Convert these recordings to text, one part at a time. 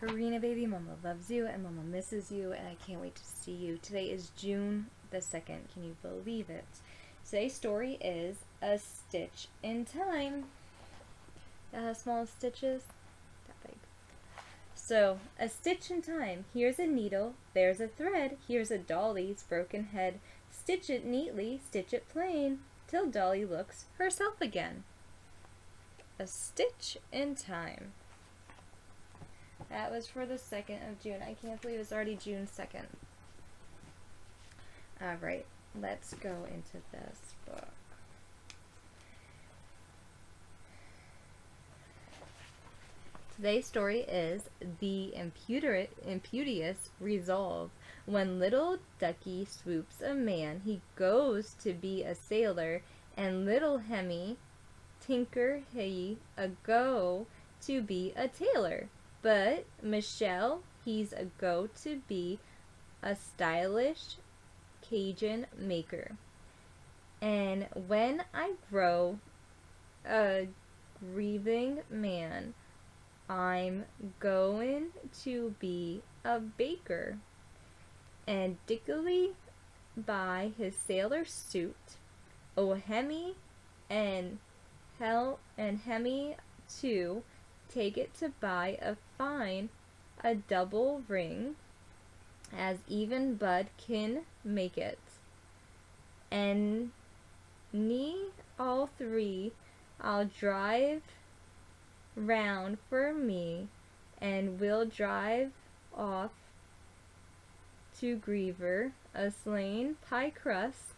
Karina, baby, Mama loves you and Mama misses you, and I can't wait to see you. Today is June the 2nd. Can you believe it? Today's story is A Stitch in Time. How small Stitch is? That big. So, a stitch in time. Here's a needle, there's a thread, here's a dolly's broken head. Stitch it neatly, stitch it plain, till Dolly looks herself again. A Stitch in Time. That was for the 2nd of June. I can't believe it's already June 2nd. Alright, let's go into this book. Today's story is The Impetuous Resolve. When little Ducky swoops a man, he goes to be a sailor, and little Hemmy tinker he a go to be a tailor. But Michelle, he's a go to be a stylish Cajun maker. And when I grow a grieving man, I'm going to be a baker. And Dickley buy his sailor suit. Oh, Hemmy and Hemmy too, take it to buy a double ring, as even Bud can make it. And all three, I'll drive round for me, and we'll drive off to Griever, a slain pie crust,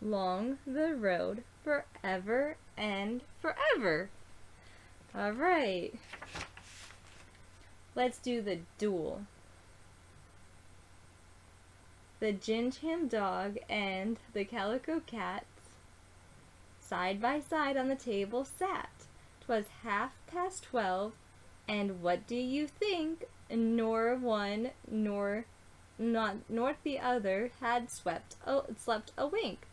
long the road, forever and forever. Alright, let's do the duel. The Gingham dog and the calico cat side by side on the table sat. 'Twas 12:30, and what do you think? Nor one nor the other had slept a wink.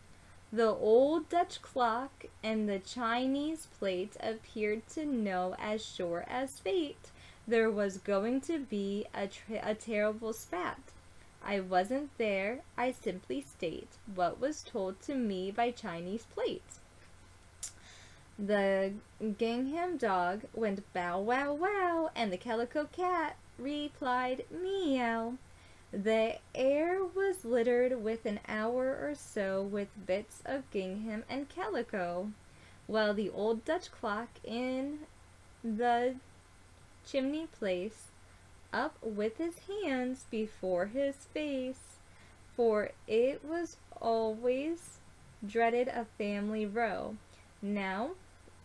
The old Dutch clock and the Chinese plate appeared to know as sure as fate there was going to be a terrible spat. I wasn't there, I simply state what was told to me by Chinese plate. The gingham dog went bow wow wow, and the calico cat replied meow. The air was littered with an hour or so with bits of gingham and calico, while the old Dutch clock in the chimney place up with his hands before his face, for it was always dreaded a family row. Now,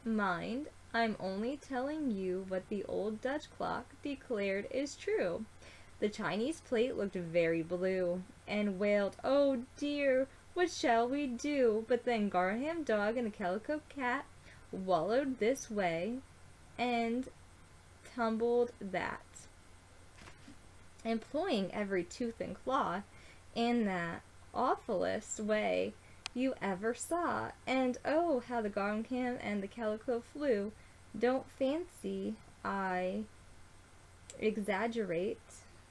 mind, I'm only telling you what the old Dutch clock declared is true. The Chinese plate looked very blue, and wailed, "Oh dear, what shall we do?" But then Garham dog and the calico cat wallowed this way, and tumbled that, employing every tooth and claw in that awfulest way you ever saw. And oh, how the Garham and the calico flew. Don't fancy I exaggerate.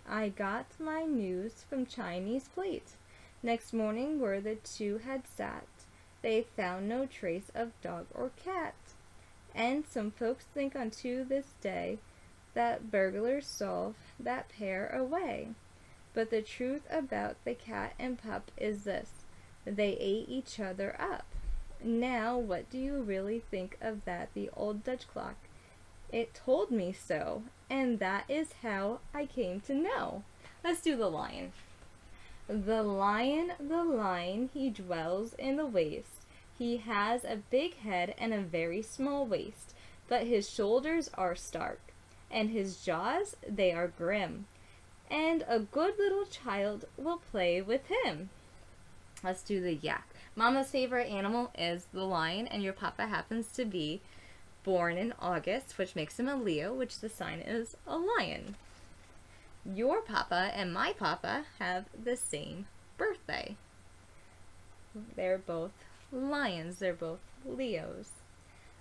I got my news from Chinese plate. Next morning, where the two had sat, they found no trace of dog or cat. And some folks think unto this day that burglars saw that pair away. But the truth about the cat and pup is this: they ate each other up. Now, what do you really think of that? The old Dutch clock, it told me so, and that is how I came to know. Let's do the lion. The lion, he dwells in the waste. He has a big head and a very small waist, but his shoulders are stark, and his jaws, they are grim, and a good little child will play with him. Let's do the yak. Mama's favorite animal is the lion, and your papa happens to be born in August, which makes him a Leo, which the sign is a lion. Your papa and my papa have the same birthday. They're both lions. They're both Leos.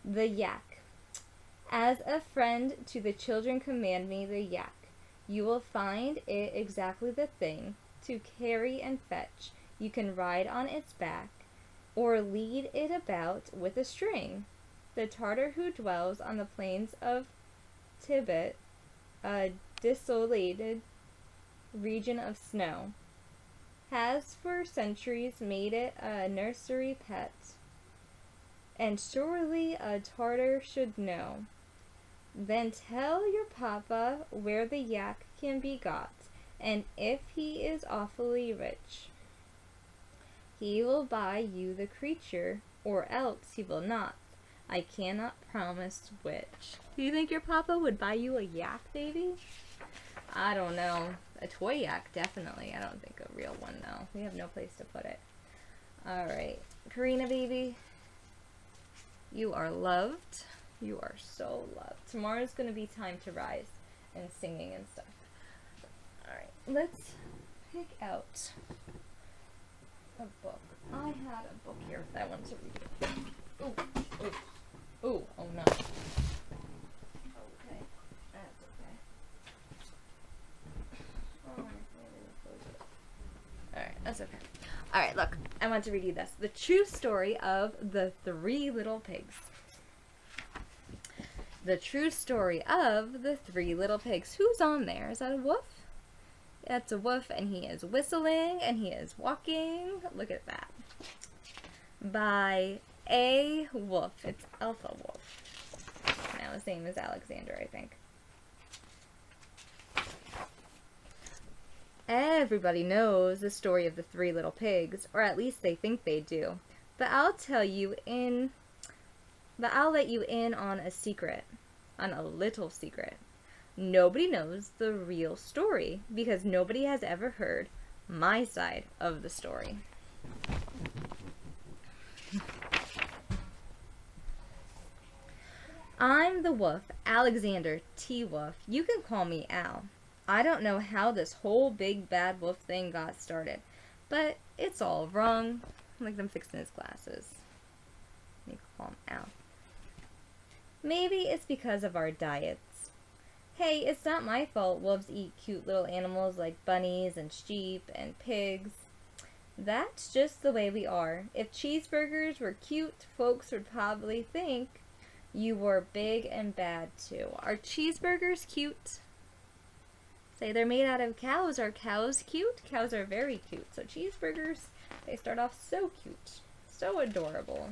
The yak. As a friend to the children command me, the yak. You will find it exactly the thing to carry and fetch. You can ride on its back, or lead it about with a string. The Tartar who dwells on the plains of Tibet, a desolated region of snow, has for centuries made it a nursery pet, and surely a Tartar should know. Then tell your papa where the yak can be got, and if he is awfully rich, he will buy you the creature, or else he will not. I cannot promise which. Do you think your papa would buy you a yak, baby? I don't know. A toy yak, definitely. I don't think a real one, though. We have no place to put it. Alright. Karina, baby. You are loved. You are so loved. Tomorrow's going to be time to rise and singing and stuff. Alright. Let's pick out a book. I had a book here that I wanted to read. Ooh. Ooh. Ooh. Oh, no. Okay. That's okay. Alright, that's okay. Alright, look. I want to read you this. The true story of the three little pigs. The true story of the three little pigs. Who's on there? Is that a wolf? That's a wolf, and he is whistling, and he is walking. Look at that. By A. Wolf. It's Alpha Wolf. Now his name is Alexander, I think. Everybody knows the story of the three little pigs, or at least they think they do. But I'll let you in on a secret, on a little secret. Nobody knows the real story because nobody has ever heard my side of the story. I'm the wolf, Alexander T. Wolf. You can call me Al. I don't know how this whole big bad wolf thing got started, but it's all wrong. Like them fixing his glasses. You can call him Al. Maybe it's because of our diets. Hey, it's not my fault wolves eat cute little animals like bunnies and sheep and pigs. That's just the way we are. If cheeseburgers were cute, folks would probably think you were big and bad too. Are cheeseburgers cute? Say they're made out of cows. Are cows cute? Cows are very cute. So cheeseburgers, they start off so cute. So adorable.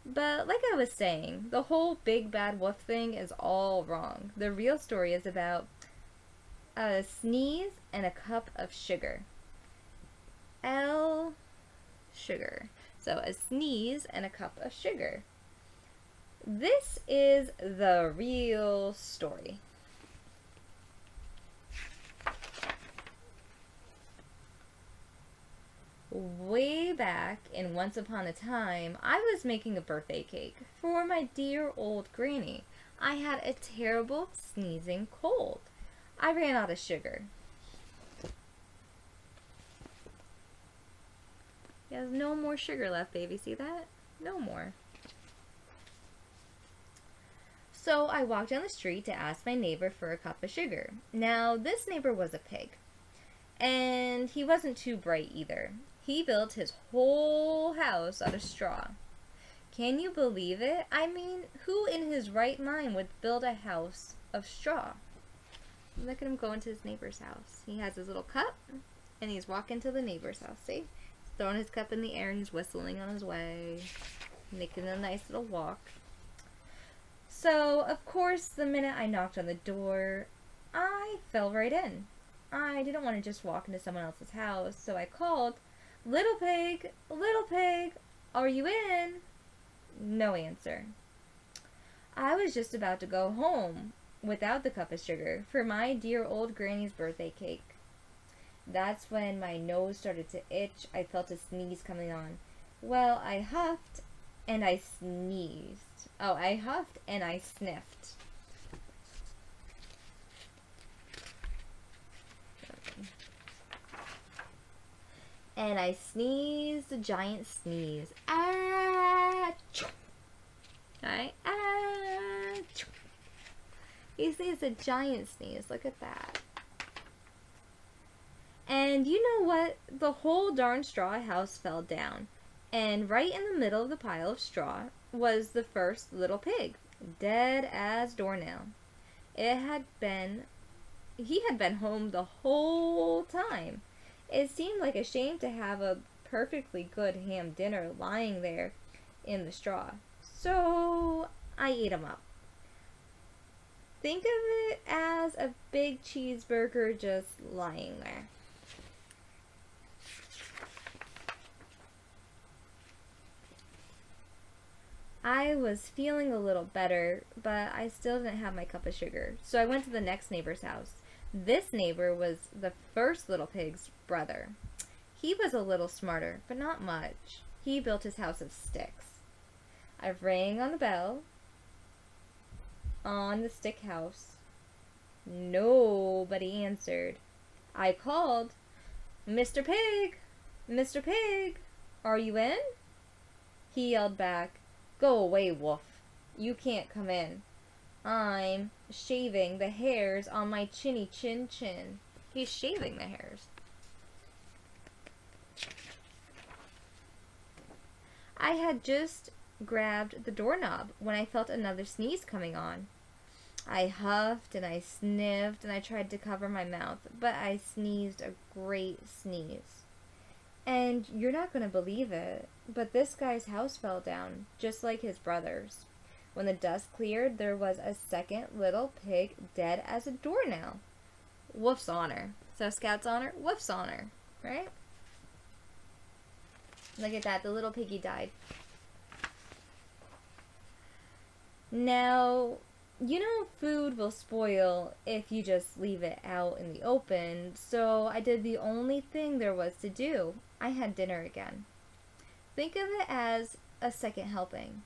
But like I was saying, the whole big bad wolf thing is all wrong. The real story is about a sneeze and a cup of sugar. Sugar. So a sneeze and a cup of sugar. This is the real story. Way back in Once Upon a Time, I was making a birthday cake for my dear old granny. I had a terrible sneezing cold. I ran out of sugar. There's no more sugar left, baby. See that? No more. So I walked down the street to ask my neighbor for a cup of sugar. Now, this neighbor was a pig. And he wasn't too bright either. He built his whole house out of straw. Can you believe it? I mean, who in his right mind would build a house of straw? Look at him go into his neighbor's house. He has his little cup, and he's walking to the neighbor's house. See? He's throwing his cup in the air, and he's whistling on his way, making a nice little walk. So, of course, the minute I knocked on the door, I fell right in. I didn't want to just walk into someone else's house, so I called, little pig, are you in? No answer. I was just about to go home without the cup of sugar for my dear old granny's birthday cake. That's when my nose started to itch. I felt a sneeze coming on. Well, I huffed and I sneezed. Oh, I huffed and I sniffed. And I sneezed a giant sneeze. Ah! Right? Ah! He sneezed a giant sneeze. Look at that. And you know what? The whole darn straw house fell down. And right in the middle of the pile of straw was the first little pig, dead as doornail. He had been home the whole time. It seemed like a shame to have a perfectly good ham dinner lying there in the straw. So I ate him up. Think of it as a big cheeseburger just lying there. I was feeling a little better, but I still didn't have my cup of sugar. So I went to the next neighbor's house. This neighbor was the first little pig's brother. He was a little smarter, but not much. He built his house of sticks. I rang on the bell on the stick house. Nobody answered. I called, "Mr. Pig! Mr. Pig! Are you in?" He yelled back, "Go away, wolf. You can't come in. I'm shaving the hairs on my chinny chin chin." He's shaving the hairs. I had just grabbed the doorknob when I felt another sneeze coming on. I huffed and I sniffed and I tried to cover my mouth, but I sneezed a great sneeze. And you're not going to believe it, but this guy's house fell down, just like his brother's. When the dust cleared, there was a second little pig dead as a doornail. Wolf's honor. So Scout's honor, Wolf's honor, right? Look at that, the little piggy died. Now, you know food will spoil if you just leave it out in the open, so I did the only thing there was to do. I had dinner again. Think of it as a second helping.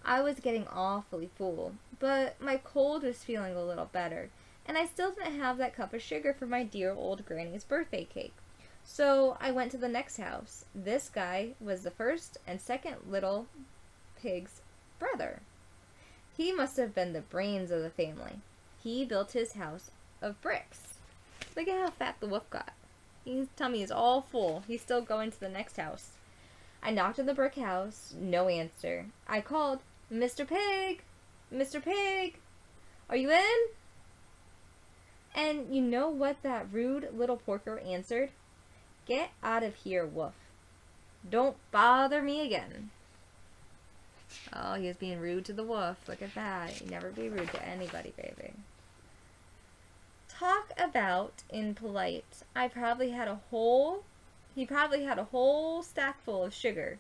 I was getting awfully full, but my cold was feeling a little better, and I still didn't have that cup of sugar for my dear old granny's birthday cake. So I went to the next house. This guy was the first and second little pig's brother. He must have been the brains of the family. He built his house of bricks. Look at how fat the wolf got. His tummy is all full. He's still going to the next house. I knocked on the brick house. No answer. I called, "Mr. Pig! Mr. Pig! Are you in?" And you know what that rude little porker answered? "Get out of here, wolf. Don't bother me again." Oh, he was being rude to the wolf. Look at that. You never be rude to anybody, baby. Talk about impolite. He probably had a whole stack full of sugar,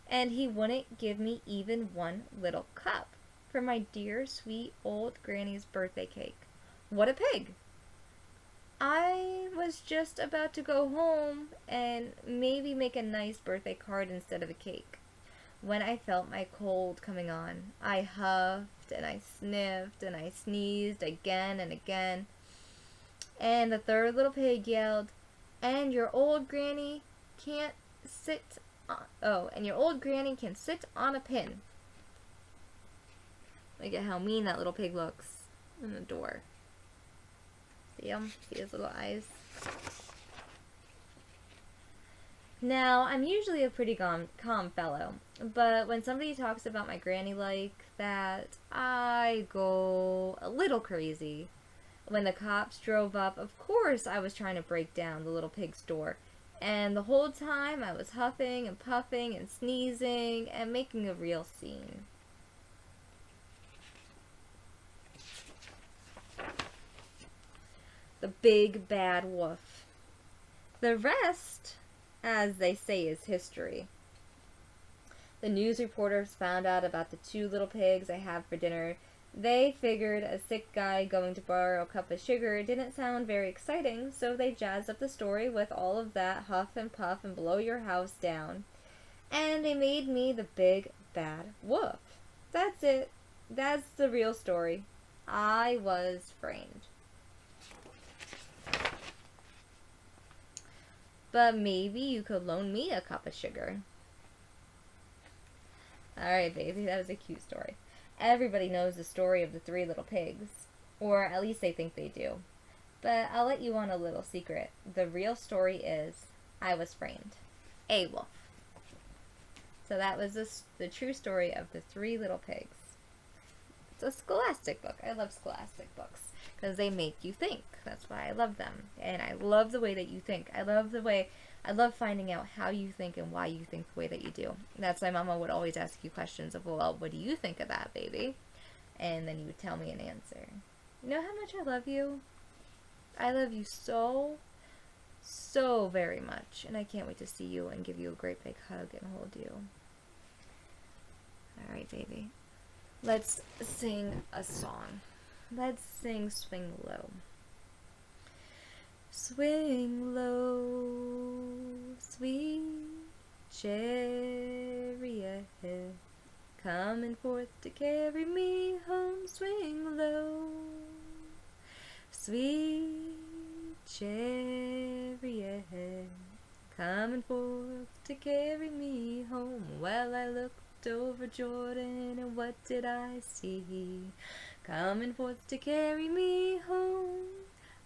and he wouldn't give me even one little cup for my dear sweet old granny's birthday cake. What a pig! I was just about to go home and maybe make a nice birthday card instead of a cake when I felt my cold coming on. I huffed and I sniffed and I sneezed again and again. And the third little pig yelled, "And your old granny can't sit on, and your old granny can sit on a pin." Look at how mean that little pig looks in the door. See him? See his little eyes? Now, I'm usually a pretty calm fellow, but when somebody talks about my granny like that, I go a little crazy. When the cops drove up, of course I was trying to break down the little pig's door, and the whole time I was huffing and puffing and sneezing and making a real scene. The big bad wolf. The rest, as they say, is history. The news reporters found out about the two little pigs I had for dinner. They figured a sick guy going to borrow a cup of sugar didn't sound very exciting, so they jazzed up the story with all of that huff and puff and blow your house down. And they made me the big bad wolf. That's it. That's the real story. I was framed. But maybe you could loan me a cup of sugar. Alright, baby, that was a cute story. Everybody knows the story of the three little pigs. Or at least they think they do. But I'll let you on a little secret. The real story is I was framed. A wolf. So that was the true story of the Three Little Pigs. It's a scholastic book. I love scholastic books because they make you think. That's why I love them. And I love the way that you think. I love finding out how you think and why you think the way that you do. That's why Mama would always ask you questions of, well, what do you think of that, baby? And then you would tell me an answer. You know how much I love you? I love you so, so very much. And I can't wait to see you and give you a great big hug and hold you. Alright, baby. Let's sing a song. Let's sing Swing Low. Swing low, sweet chariot, coming forth to carry me home. Swing low, sweet chariot, coming forth to carry me home. Well, I looked over Jordan, and what did I see? Coming forth to carry me home,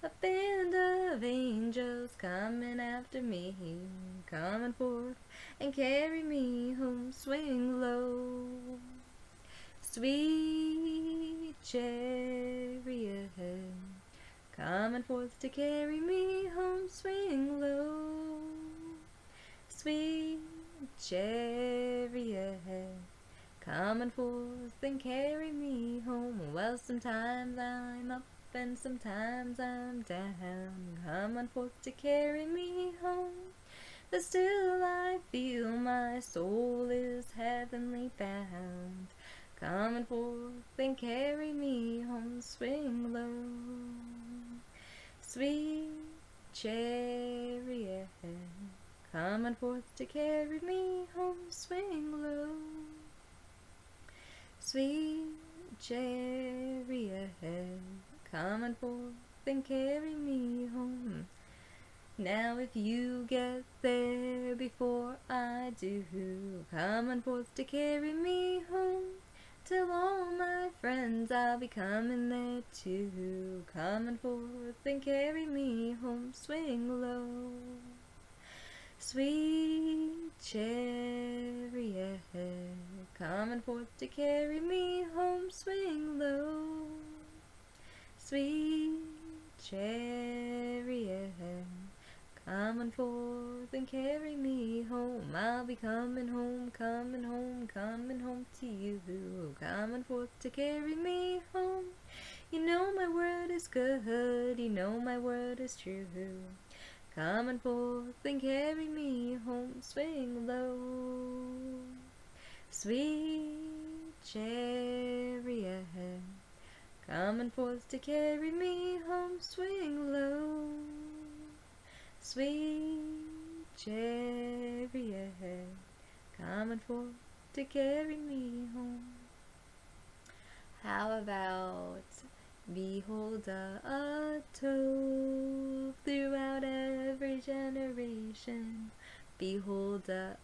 a band of angels coming after me, coming forth and carry me home. Swing low, sweet chariot, coming forth to carry me home. Swing low, sweet chariot, coming forth and carry me home. Well, sometimes I'm up and sometimes I'm down, coming forth to carry me home. But still I feel my soul is heavenly bound, coming forth and carry me home. Swing low, sweet chariot, coming forth to carry me home. Swing low, sweet chariot, coming forth and carry me home. Now if you get there before I do, coming forth to carry me home. Tell all my friends I'll be coming there too, coming forth and carry me home. Swing low, sweet chariot, coming forth to carry me home. Swing low, sweet chariot, coming forth and carry me home. I'll be coming home, coming home, coming home to you, coming forth to carry me home. You know my word is good, you know my word is true, coming forth and carry me home. Swing low, sweet chariot, coming forth to carry me home. Swing low, sweet chariot, coming forth to carry me home. How about behold a toad throughout every generation? Behold a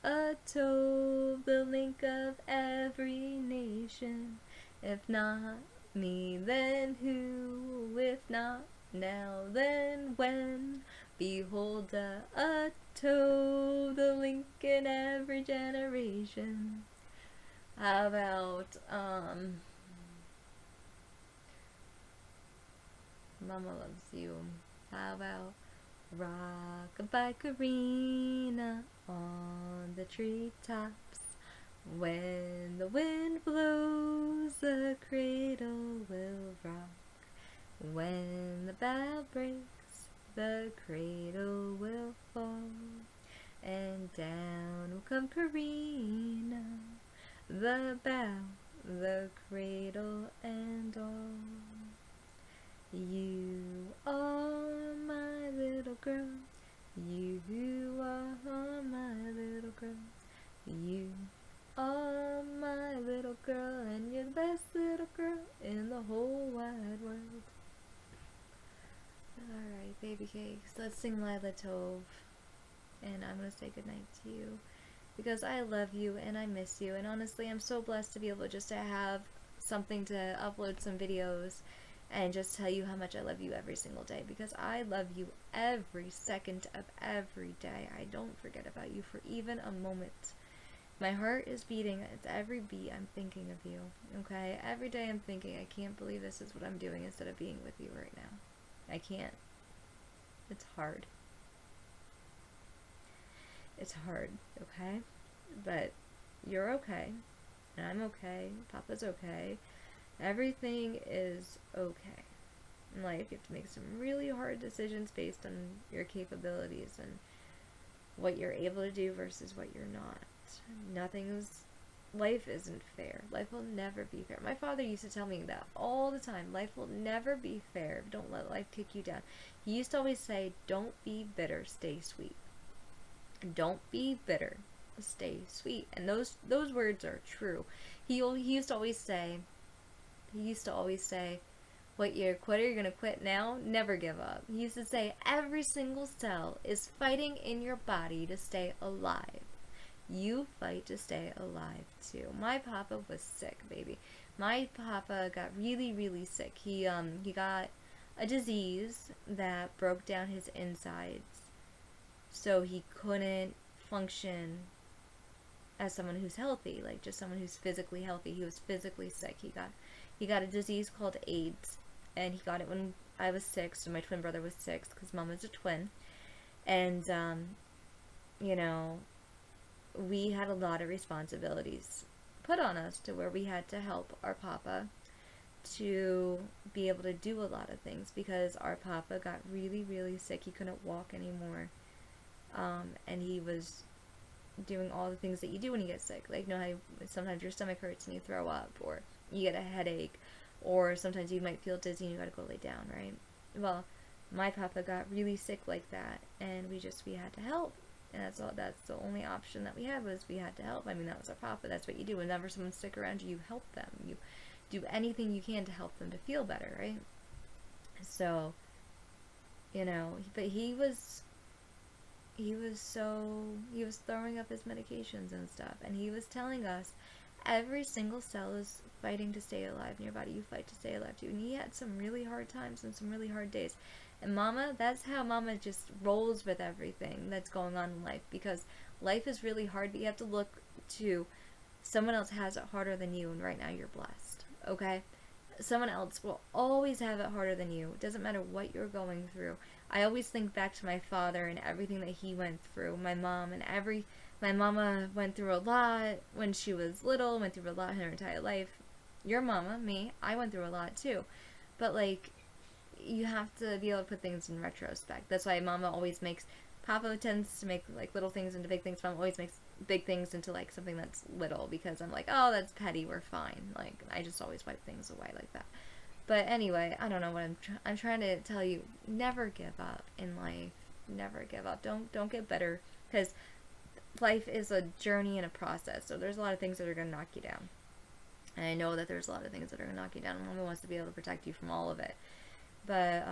toad, the link of every nation. If not me, then who? If not now, then when? Behold a toad, the link in every generation. How about, Mama loves you. How about rock-a-bye Karina on the treetops? When the wind blows, the cradle will rock. When the bough breaks, the cradle will fall, and down will come Karina, the bough, the cradle, and all. You are my little girl, you are my little girl, you are my little girl, and you're the best little girl in the whole wide world. Alright, baby cakes, let's sing Lila Tove, and I'm gonna say goodnight to you, because I love you, and I miss you, and honestly, I'm so blessed to be able just to have something to upload some videos, and just tell you how much I love you every single day, because I love you every second of every day. I don't forget about you for even a moment. My heart is beating. It's every beat I'm thinking of you, okay? Every day I'm thinking, I can't believe this is what I'm doing instead of being with you right now. I can't. It's hard. It's hard, okay? But you're okay, and I'm okay. Papa's okay. Everything is okay. In life, you have to make some really hard decisions based on your capabilities and what you're able to do versus what you're not. Life isn't fair. Life will never be fair. My father used to tell me that all the time. Life will never be fair. Don't let life kick you down. He used to always say, don't be bitter, stay sweet. Don't be bitter, stay sweet. And those words are true. He used to always say, what, you're a quitter, you're gonna quit now? Never give up. He used to say, every single cell is fighting in your body to stay alive. You fight to stay alive too. My papa was sick, baby. My papa got really, really sick. He got a disease that broke down his insides, so he couldn't function as someone who's healthy, like just someone who's physically healthy. He was physically sick. He got a disease called AIDS, and he got it when I was 6, and my twin brother was 6, because mom is a twin. And you know, we had a lot of responsibilities put on us to where we had to help our papa to be able to do a lot of things, because our papa got really, really sick. He couldn't walk anymore, and he was doing all the things that you do when you get sick. Like, you know how sometimes your stomach hurts and you throw up, or you get a headache, or sometimes you might feel dizzy and you gotta go lay down, right? Well, my papa got really sick like that, and we had to help. And that's the only option that we had, was we had to help. I mean, that was our papa. That's what you do. Whenever someone's sick around you, you help them. You do anything you can to help them to feel better, right? So, you know, but he was throwing up his medications and stuff, and he was telling us every single cell is fighting to stay alive in your body. You fight to stay alive too. And he had some really hard times and some really hard days. And mama, that's how mama just rolls with everything that's going on in life, because life is really hard, but you have to look to someone else has it harder than you, and right now you're blessed, okay? Someone else will always have it harder than you. It doesn't matter what you're going through. I always think back to my father and everything that he went through. My mom and my mama went through a lot when she was little, went through a lot in her entire life. Your mama, me, I went through a lot too. But like, you have to be able to put things in retrospect. That's why mama always makes, papa tends to make like little things into big things. Mama always makes big things into like something that's little, because I'm like, oh, that's petty, we're fine. Like, I just always wipe things away like that. But anyway, I don't know what I'm trying to tell you. Never give up in life. Never give up. Don't get better, because life is a journey and a process. So there's a lot of things that are going to knock you down. And I know that there's a lot of things that are going to knock you down. And mama wants to be able to protect you from all of it. But,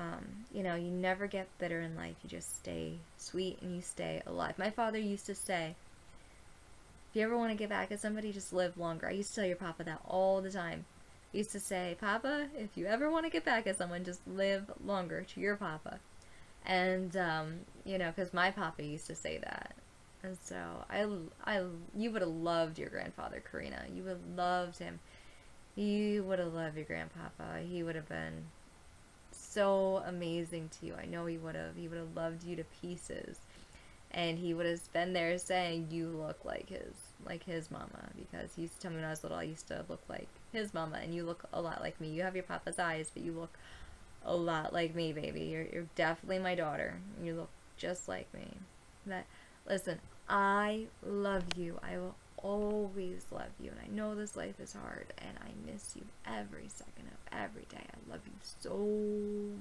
you know, you never get bitter in life. You just stay sweet and you stay alive. My father used to say, if you ever want to get back at somebody, just live longer. I used to tell your papa that all the time. He used to say, Papa, if you ever want to get back at someone, just live longer, to your papa. And, you know, because my papa used to say that. And so, you would have loved your grandfather, Karina. You would have loved him. You would have loved your grandpapa. He would have been so amazing to you. I know he would have. He would have loved you to pieces. And he would have been there saying you look like his mama, because he used to tell me when I was little I used to look like his mama, and you look a lot like me. You have your papa's eyes, but you look a lot like me, baby. You're definitely my daughter. You look just like me. Listen, I love you. I will always love you, and I know this life is hard, and I miss you every second of every day. I love you so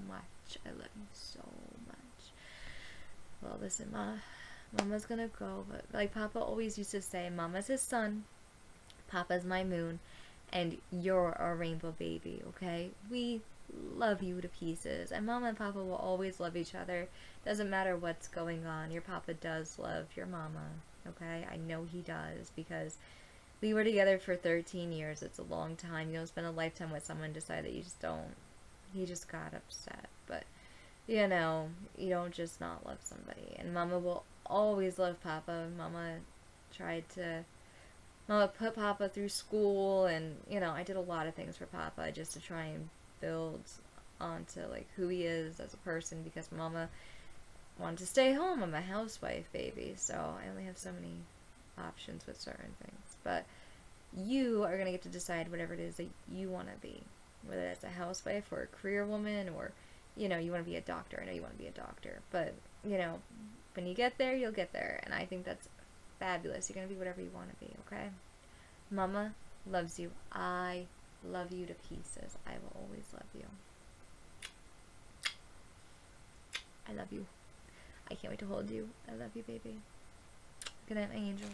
much. I love you so much. Well, listen, Mama's gonna go, but like Papa always used to say, Mama's his sun, Papa's my moon, and you're our rainbow baby, okay? We love you to pieces, and Mama and Papa will always love each other. Doesn't matter what's going on. Your Papa does love your Mama, okay? I know he does, because we were together for 13 years. It's a long time. You don't spend a lifetime with someone, decide that you just don't he just got upset. But, you know, you don't just not love somebody. And Mama will always love Papa. Mama put Papa through school, and, you know, I did a lot of things for Papa just to try and build onto, like, who he is as a person, because Mama wanted to stay home. I'm a housewife, baby, so I only have so many options with certain things. But you are going to get to decide whatever it is that you want to be, whether that's a housewife or a career woman, or, you know, you want to be a doctor. I know you want to be a doctor, but, you know, when you get there, you'll get there, and I think that's fabulous. You're going to be whatever you want to be, okay? Mama loves you. I love you to pieces. I will always love you. I love you. I can't wait to hold you. I love you, baby. Good night, my angel.